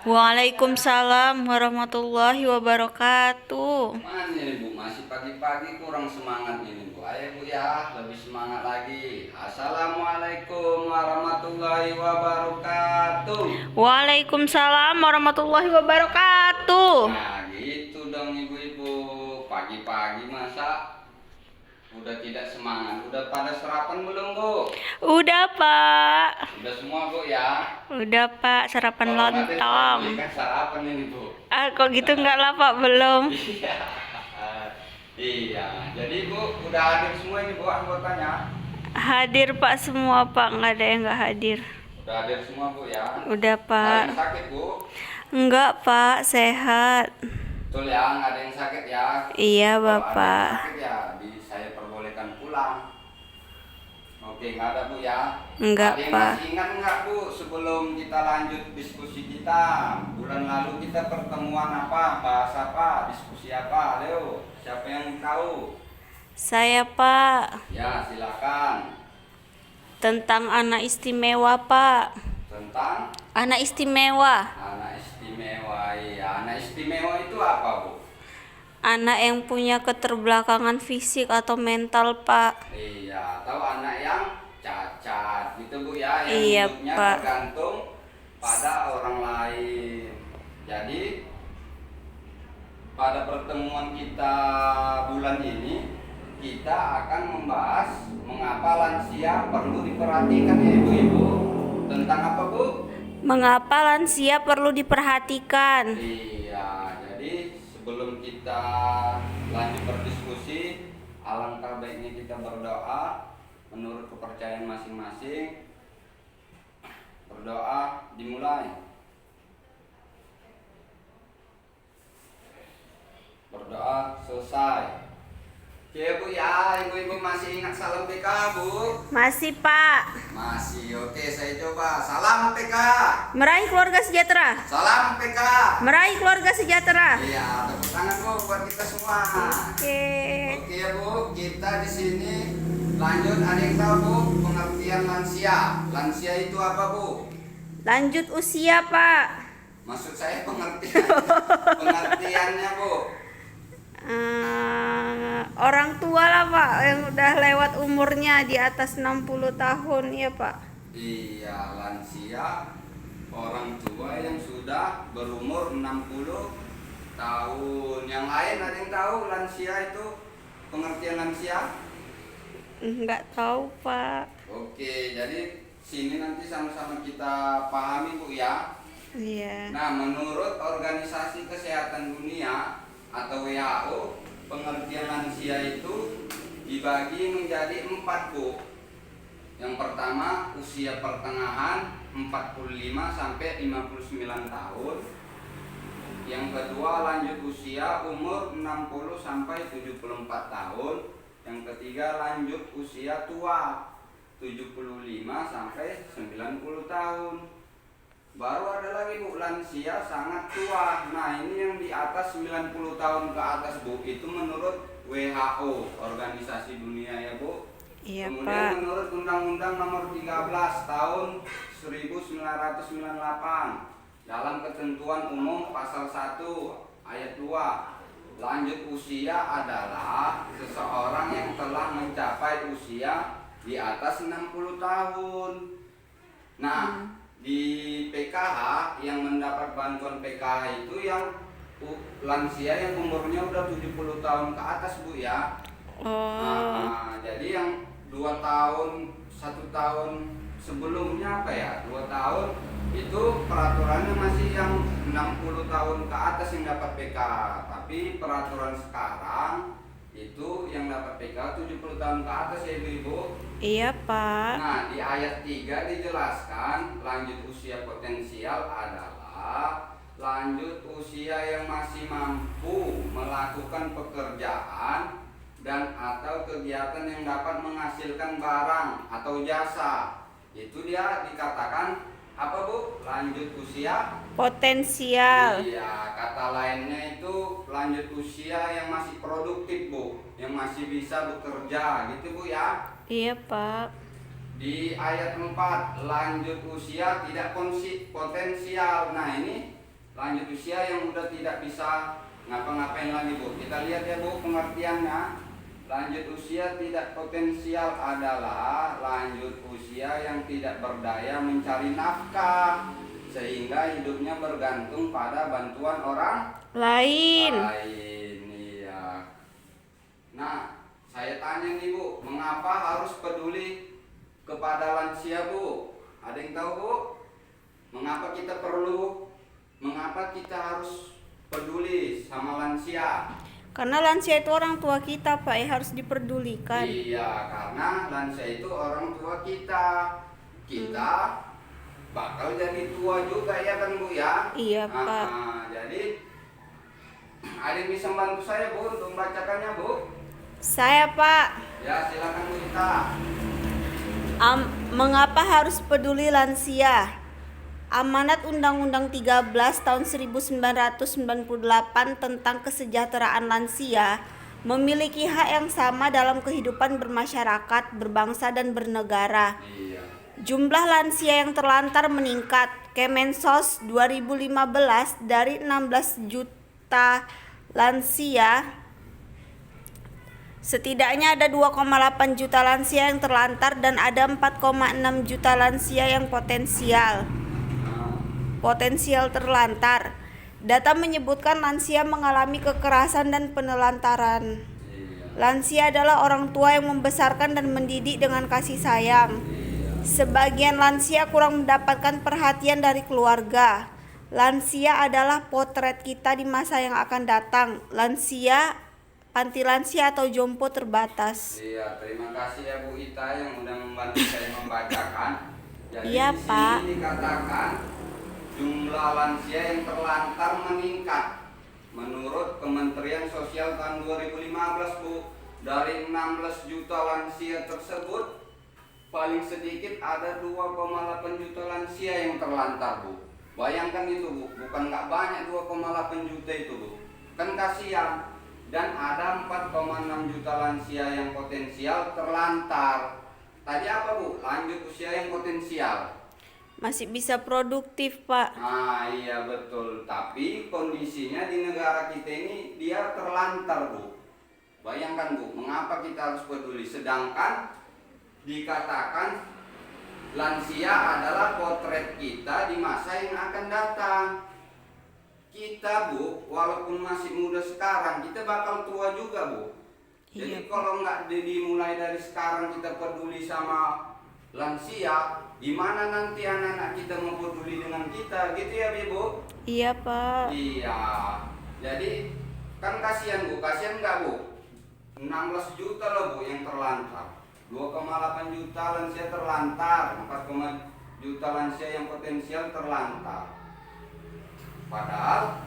Waalaikumsalam warahmatullahi wabarakatuh. Mana ini Bu? Masih pagi-pagi kurang semangat ini Bu. Ayo Bu ya, lebih semangat lagi. Assalamualaikum warahmatullahi wabarakatuh. Waalaikumsalam warahmatullahi wabarakatuh. Nah gitu dong ibu-ibu. Pagi-pagi masa udah tidak semangat. Udah pada sarapan belum Bu? Udah, Pak. Udah semua Bu ya? Udah, Pak, sarapan Kalau nggak ada, saya lontong. belikan sarapan ini Bu. Kok gitu enggak lah, Pak, belum. Iya. Iya. Jadi Bu, udah hadir semua ini Bu anggotanya? Hadir, Pak, semua, Pak. Nggak ada yang nggak hadir. Udah hadir semua Bu ya? Udah, Ada Pak. yang sakit Bu? Enggak, Pak, sehat. Betul ya, nggak ada yang sakit ya? Iya, Kalau ada yang Bapak. sakit ya, saya perbolehkan pulang. Oke, nggak ada Bu ya? Enggak, Ada yang Pak. masih ingat nggak Bu, sebelum kita lanjut diskusi kita, bulan lalu kita pertemuan apa, bahas apa, diskusi apa? Ayo, siapa yang tahu? Saya, Pak, Ya, silakan. tentang anak istimewa, Pak. Tentang Anak istimewa. anak istimewa. Iya, anak istimewa itu apa Bu? Anak yang punya keterbelakangan fisik atau mental, Pak. Iya, atau anak yang cacat gitu Bu ya, yang Iya, hidupnya Pak. tergantung pada orang lain. Jadi pada pertemuan kita bulan ini kita akan membahas mengapa lansia perlu diperhatikan ya ibu-ibu. Tentang apa Bu? Mengapa lansia perlu diperhatikan? Iya, jadi sebelum kita lanjut berdiskusi, alangkah baiknya kita berdoa menurut kepercayaan masing-masing. Berdoa dimulai. Berdoa selesai. Oke Bu ya, ibu-ibu masih ingat salam PK Bu? Masih, Pak. Masih, oke saya coba. Salam PK. Meraih keluarga sejahtera. Salam PK. Meraih keluarga sejahtera. Iya, tepuk tangan Bu buat kita semua. Oke. Oke ya Bu, kita di sini lanjut. Ada yang tahu Bu pengertian lansia? Lansia itu apa Bu? Lanjut usia, Pak. Maksud saya pengertian, pengertiannya Bu. Orang tua lah, Pak, yang udah lewat umurnya di atas 60 tahun, ya, Pak. Iya, lansia orang tua yang sudah berumur 60 tahun. Yang lain ada yang tahu lansia itu pengertian lansia? Nggak tahu, Pak. Oke, jadi sini nanti sama-sama kita pahami Bu ya. Iya. Nah, menurut Organisasi Kesehatan Dunia atau WHO, pengertian lansia itu dibagi menjadi 4 Bu. Yang pertama usia pertengahan 45 sampai 59 tahun. Yang kedua lanjut usia umur 60 sampai 74 tahun. Yang ketiga lanjut usia tua 75 sampai 90 tahun. Baru ada lagi Bu, lansia sangat tua. Nah ini yang di atas 90 tahun ke atas Bu, itu menurut WHO, Organisasi Dunia ya Bu. Iya, Kemudian Pak. menurut Undang-Undang Nomor 13 Tahun 1998 dalam ketentuan umum pasal 1 ayat 2, lanjut usia adalah seseorang yang telah mencapai usia di atas 60 tahun. Nah, di PKH yang mendapat bantuan PKH itu yang lansia yang umurnya udah 70 tahun ke atas Bu ya. Oh. Jadi yang 2 tahun, 1 tahun sebelumnya apa ya, 2 tahun itu peraturannya masih yang 60 tahun ke atas yang dapat PKH. Tapi peraturan sekarang itu yang dapat PKH 70 tahun ke atas ya ibu-ibu. Iya, Pak. Nah, di ayat 3 dijelaskan lanjut usia potensial adalah lanjut usia yang masih mampu melakukan pekerjaan dan atau kegiatan yang dapat menghasilkan barang atau jasa. Itu dia dikatakan apa Bu? Lanjut usia Potensial. iya, kata lainnya itu lanjut usia yang masih produktif Bu, yang masih bisa bekerja gitu Bu ya. Iya, Pak. Di ayat 4 lanjut usia tidak potensial. Nah ini lanjut usia yang udah tidak bisa ngapa-ngapain lagi Bu. Kita lihat ya Bu pengertiannya. Lanjut usia tidak potensial adalah lanjut usia yang tidak berdaya mencari nafkah sehingga hidupnya bergantung pada bantuan orang lain. Iya. Nah, saya tanya nih Bu, mengapa harus peduli kepada lansia Bu? Ada yang tahu Bu? Mengapa kita harus peduli sama lansia? Karena lansia itu orang tua kita Pak, harus diperdulikan. Iya, karena lansia itu orang tua kita. Kita bakal jadi tua juga ya kan Bu ya? Iya Pak. Jadi ada yang bisa bantu saya Bu untuk membacakannya Bu? Saya Pak. Ya silakan Bu Ita. Mengapa harus peduli lansia? Amanat Undang-Undang 13 tahun 1998 tentang kesejahteraan lansia memiliki hak yang sama dalam kehidupan bermasyarakat, berbangsa dan bernegara. Iya. Jumlah lansia yang terlantar meningkat. Kemensos 2015 dari 16 juta lansia, setidaknya ada 2,8 juta lansia yang terlantar dan ada 4,6 juta lansia yang potensial terlantar. Data menyebutkan lansia mengalami kekerasan dan penelantaran. Lansia adalah orang tua yang membesarkan dan mendidik dengan kasih sayang. Sebagian lansia kurang mendapatkan perhatian dari keluarga. Lansia adalah potret kita di masa yang akan datang. Lansia, panti lansia atau jompo terbatas. Iya, terima kasih ya Bu Ita yang udah membantu saya membacakan. Jadi Iya, di Pak. sini dikatakan jumlah lansia yang terlantar meningkat. Menurut Kementerian Sosial tahun 2015 Bu, dari 16 juta lansia tersebut paling sedikit ada 2,8 juta lansia yang terlantar Bu. Bayangkan itu Bu, bukan nggak banyak 2,8 juta itu Bu. Kan kasihan. Dan ada 4,6 juta lansia yang potensial terlantar. Tadi apa Bu? Lanjut usia yang potensial. Masih bisa produktif Pak. Nah iya betul. Tapi kondisinya di negara kita ini dia terlantar Bu. Bayangkan Bu, mengapa kita harus peduli? Sedangkan dikatakan lansia adalah potret kita di masa yang akan datang. Kita Bu, walaupun masih muda sekarang, kita bakal tua juga Bu. Jadi kalau nggak dimulai dari sekarang kita peduli sama lansia, gimana nanti anak-anak kita mau peduli dengan kita, gitu ya Bu? Iya Pak. Iya. Jadi kan kasihan Bu, kasihan nggak Bu? 16 juta loh Bu yang terlantar. 2,8 juta lansia terlantar, 4, juta lansia yang potensial terlantar. Padahal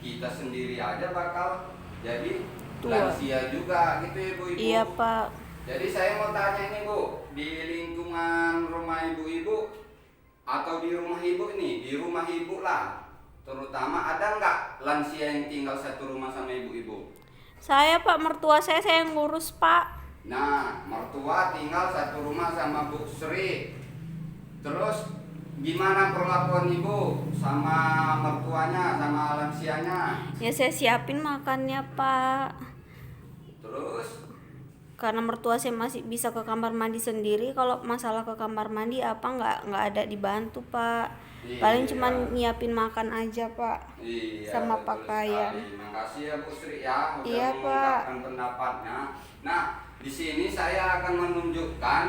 kita sendiri aja bakal jadi tua. Lansia juga gitu ya Bu Ibu. Iya Pak. Jadi saya mau tanya ini Bu, di lingkungan rumah ibu-ibu atau di rumah ibu ini, di rumah ibu lah, terutama ada nggak lansia yang tinggal satu rumah sama ibu-ibu? Saya Pak, mertua saya yang ngurus Pak. Nah, mertua tinggal satu rumah sama Bu Sri. Terus gimana perlakuan ibu sama mertuanya, sama lansianya? Ya saya siapin makannya Pak. Terus? Karena mertua saya masih bisa ke kamar mandi sendiri. Kalau masalah ke kamar mandi apa nggak ada dibantu Pak. Iya. Paling cuma nyiapin makan aja Pak. Iya, sama betul pakaian. sekali. Makasih ya Bu Sri ya udah Iya, mengungkapkan pendapatnya. Nah, di sini saya akan menunjukkan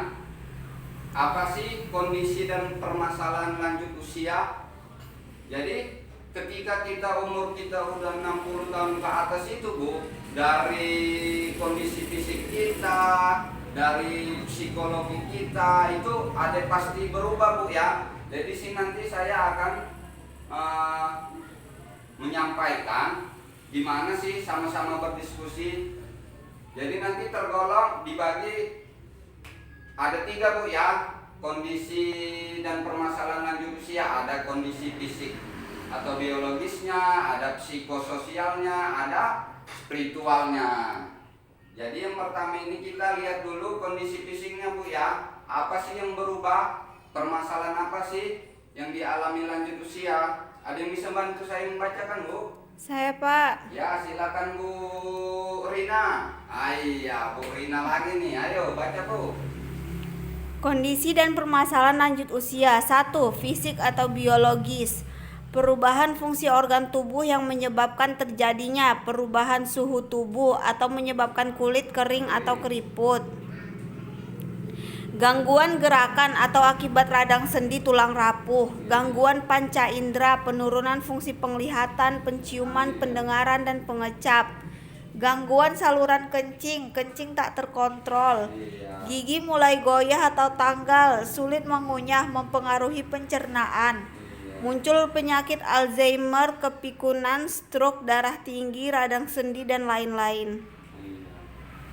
apa sih kondisi dan permasalahan lanjut usia. Jadi ketika umur kita udah 60 tahun ke atas itu Bu, dari kondisi fisik kita, dari psikologi kita itu ada pasti berubah Bu ya. Jadi sini nanti saya akan menyampaikan gimana sih sama-sama berdiskusi. Jadi nanti tergolong dibagi ada 3 Bu ya, kondisi dan permasalahan lanjut usia. Ada kondisi fisik atau biologisnya, ada psikososialnya, ada spiritualnya. Jadi yang pertama ini kita lihat dulu kondisi fisiknya Bu ya. Apa sih yang berubah? Permasalahan apa sih yang dialami lanjut usia? Ada yang bisa bantu saya membacakan, Bu? Saya, Pak. Ya, silakan Bu Rina. Iya, Bu Rina lagi nih. Ayo baca, Bu. Kondisi dan permasalahan lanjut usia. 1. Fisik atau biologis. Perubahan fungsi organ tubuh yang menyebabkan terjadinya perubahan suhu tubuh atau menyebabkan kulit kering atau keriput. Gangguan gerakan atau akibat radang sendi tulang rapuh. Gangguan panca indera, penurunan fungsi penglihatan, penciuman, pendengaran, dan pengecap. Gangguan saluran kencing, kencing tak terkontrol. Iya. Gigi mulai goyah atau tanggal, sulit mengunyah, mempengaruhi pencernaan. Muncul penyakit Alzheimer, kepikunan, stroke, darah tinggi, radang sendi, dan lain-lain.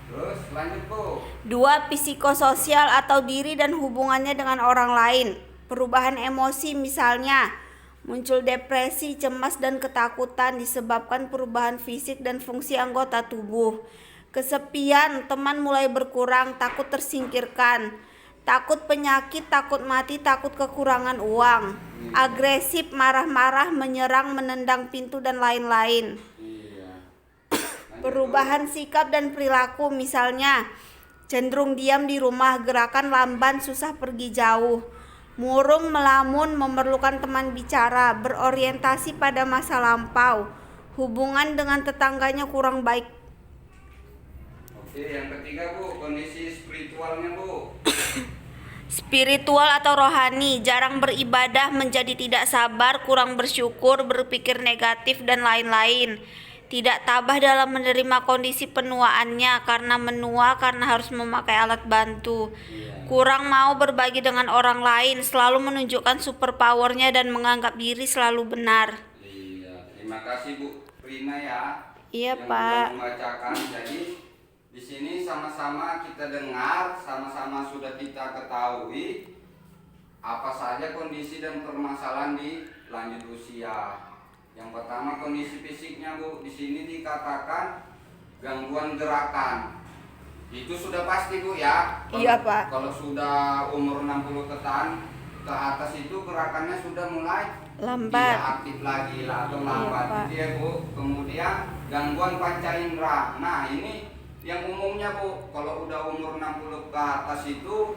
Terus lanjut, Bu. 2. Psikososial atau diri dan hubungannya dengan orang lain. Perubahan emosi, misalnya muncul depresi, cemas, dan ketakutan disebabkan perubahan fisik dan fungsi anggota tubuh. Kesepian, teman mulai berkurang, takut tersingkirkan. Takut penyakit, takut mati, takut kekurangan uang. Agresif, marah-marah, menyerang, menendang pintu, dan lain-lain. Perubahan sikap dan perilaku, misalnya cenderung diam di rumah, gerakan lamban, susah pergi jauh, murung, melamun, memerlukan teman bicara, berorientasi pada masa lampau, hubungan dengan tetangganya kurang baik. Oke, yang ketiga, Bu, kondisi spiritualnya, Bu. Spiritual atau rohani, jarang beribadah, menjadi tidak sabar, kurang bersyukur, berpikir negatif, dan lain-lain. Tidak tabah dalam menerima kondisi penuaannya karena menua karena harus memakai alat bantu. Kurang mau berbagi dengan orang lain, selalu menunjukkan super powernya dan menganggap diri selalu benar. Iya, terima kasih Bu Rina ya. Iya, yang Pak. sudah membacakan. Jadi di sini sama-sama kita dengar, sama-sama sudah kita ketahui apa saja kondisi dan permasalahan di lanjut usia. Yang pertama kondisi fisiknya, Bu. Di sini dikatakan gangguan gerakan. Itu sudah pasti, Bu ya. Iya, Pak. Kalau sudah umur 60 ke atas itu gerakannya sudah mulai Lambat. tidak aktif lagi lah atau Iya, lambat Pak. gitu ya, Bu. Kemudian gangguan panca indera. Nah, ini yang umumnya, Bu. Kalau udah umur 60 ke atas itu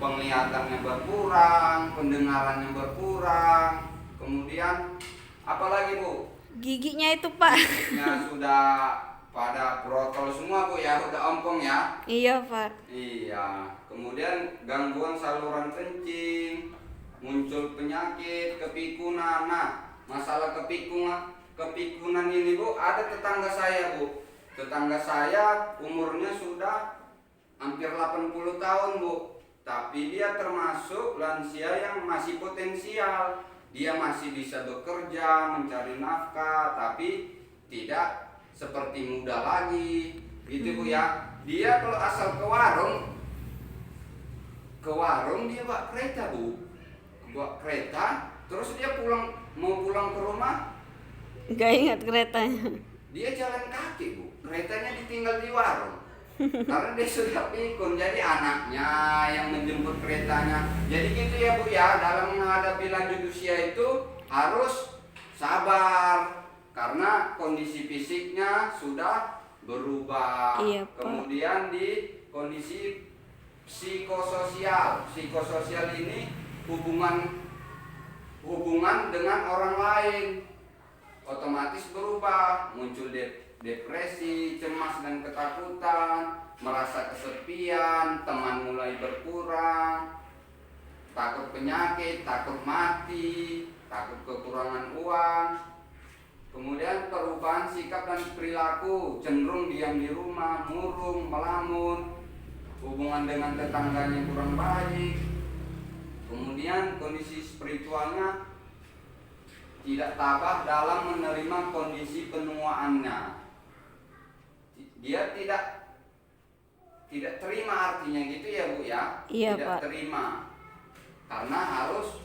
penglihatannya berkurang, pendengarannya berkurang. Kemudian apalagi, Bu? Giginya itu, Pak. Giginya sudah pada protol semua, Bu ya, udah ompong ya. Iya, Pak. Iya. Kemudian gangguan saluran kencing, muncul penyakit kepikunan. Nah, masalah kepikunan ini, Bu, ada tetangga saya, Bu. Tetangga saya umurnya sudah hampir 80 tahun, Bu. Tapi dia termasuk lansia yang masih potensial. Dia masih bisa bekerja, mencari nafkah, tapi tidak seperti muda lagi, gitu Bu ya. Dia kalau asal ke warung dia bawa kereta, Bu. Bawa kereta, terus dia mau pulang ke rumah, Gak ingat keretanya. dia jalan kaki, Bu. Keretanya ditinggal di warung. Karena dia sudah pikun, jadi anaknya yang menjemput keretanya. Jadi gitu ya, Bu ya, dalam menghadapi lanjut usia itu harus sabar karena kondisi fisiknya sudah berubah. Iya, Pak. Kemudian di kondisi psikososial. Psikososial ini hubungan dengan orang lain otomatis berubah, muncul depresi, cemas dan ketakutan, merasa kesepian, teman mulai berkurang, takut penyakit, takut mati, takut kekurangan uang. Kemudian perubahan sikap dan perilaku, cenderung diam di rumah, murung, melamun, hubungan dengan tetangganya kurang baik. Kemudian kondisi spiritualnya tidak tabah dalam menerima kondisi penuaannya. Dia tidak terima, artinya gitu ya, Bu ya. Iya, tidak Pak. terima karena harus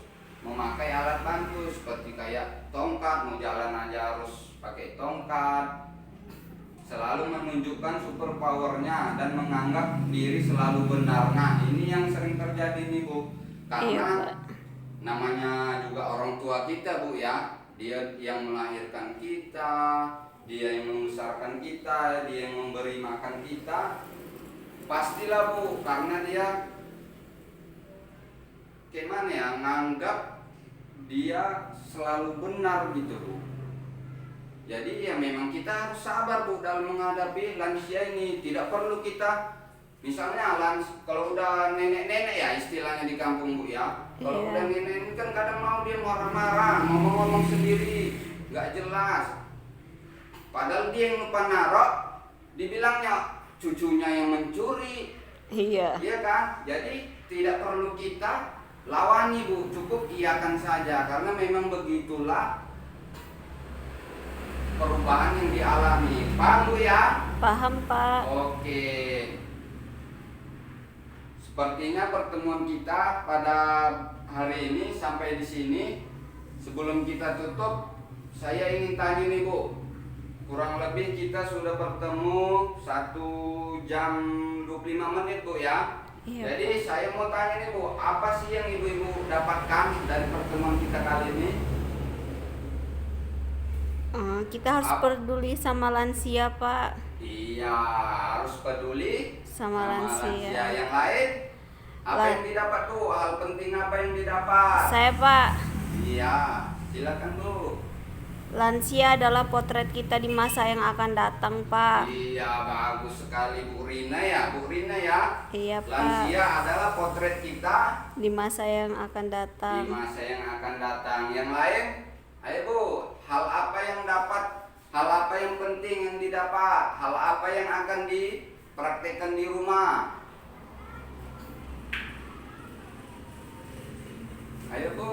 memakai alat bantu seperti kayak tongkat, mau jalan aja harus pakai tongkat, selalu menunjukkan super powernya dan menganggap diri selalu benar. Nah, ini yang sering terjadi nih, Bu, karena Iya, Pak. namanya juga orang tua kita, Bu ya, Dia yang melahirkan kita, dia yang membesarkan kita, dia yang memberi makan kita. Pastilah Bu, karena dia gimana ya, nganggap dia selalu benar gitu Bu. Jadi ya memang kita harus sabar Bu dalam menghadapi lansia ini. Tidak perlu kita, misalnya kalau udah nenek-nenek ya istilahnya di kampung Bu ya. Kalau udah nenek kan kadang mau dia marah-marah, ngomong-ngomong sendiri, nggak jelas. Padahal dia yang lupa narok, dibilangnya cucunya yang mencuri. Iya. Iya kan? Jadi tidak perlu kita lawani Bu, cukup iakan saja karena memang begitulah perubahan yang dialami. Paham Bu ya? Paham Pak. Oke. Sepertinya pertemuan kita pada hari ini sampai di sini. Sebelum kita tutup, saya ingin tanya nih Bu. Kurang lebih kita sudah bertemu 1 jam 25 menit Bu ya. Iya. Jadi saya mau tanya nih Bu, apa sih yang ibu-ibu dapatkan dari pertemuan kita kali ini? Kita harus peduli sama lansia Pak. Iya, harus peduli Sama lansia. Yang lain, apa yang didapat tuh? Hal penting apa yang didapat? Saya Pak, Iya, silakan Bu. lansia adalah potret kita di masa yang akan datang Pak. Iya, bagus sekali Bu Rina ya, Bu Rina ya. Iya Pak, Lansia adalah potret kita di masa yang akan datang. di masa yang akan datang. Yang lain, ayo Bu, hal apa yang dapat? Hal apa yang penting yang didapat? Hal apa yang akan dipraktekkan di rumah? Ayo Bu.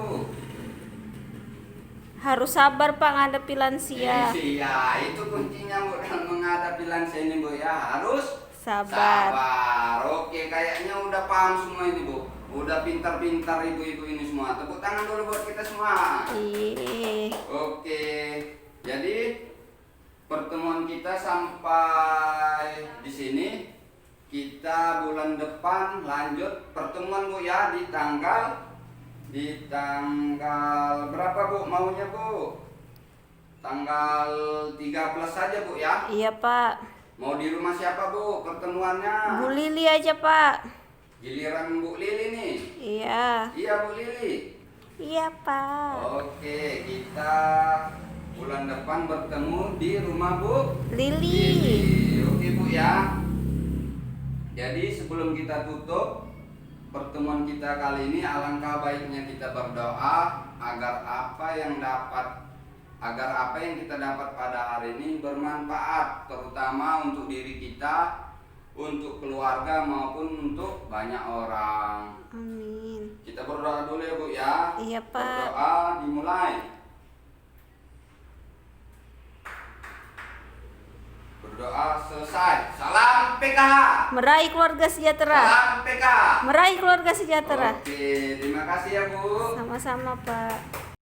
Harus sabar Pak ngadepi lansia. Iya, itu kuncinya Bu dalam menghadapi lansia ini Bu ya. Harus Sabar. Oke, kayaknya udah paham semua ini Bu. Udah pintar-pintar ibu-ibu ini semua. Tepuk tangan dulu buat kita semua. Ih, Oke, jadi pertemuan kita sampai di sini. Kita bulan depan lanjut pertemuan Bu ya di tanggal berapa Bu maunya Bu? Tanggal 13 saja Bu ya. iya Pak. Mau di rumah siapa Bu pertemuannya? Bu Lili aja Pak. Giliran Bu Lili nih. Iya. Iya Bu Lili. Iya Pak. Oke, kita bulan depan bertemu di rumah Bu Lili. Oke Bu ya. Jadi sebelum kita tutup pertemuan kita kali ini, alangkah baiknya kita berdoa agar apa yang kita dapat pada hari ini bermanfaat, terutama untuk diri kita, untuk keluarga maupun untuk banyak orang. Amin. Kita berdoa dulu ya Bu ya. Iya Pak. Berdoa dimulai. Berdoa selesai. Salam PKH. Meraih keluarga sejahtera. Salam PKH. Meraih keluarga sejahtera. Oke, terima kasih ya Bu. Sama-sama Pak.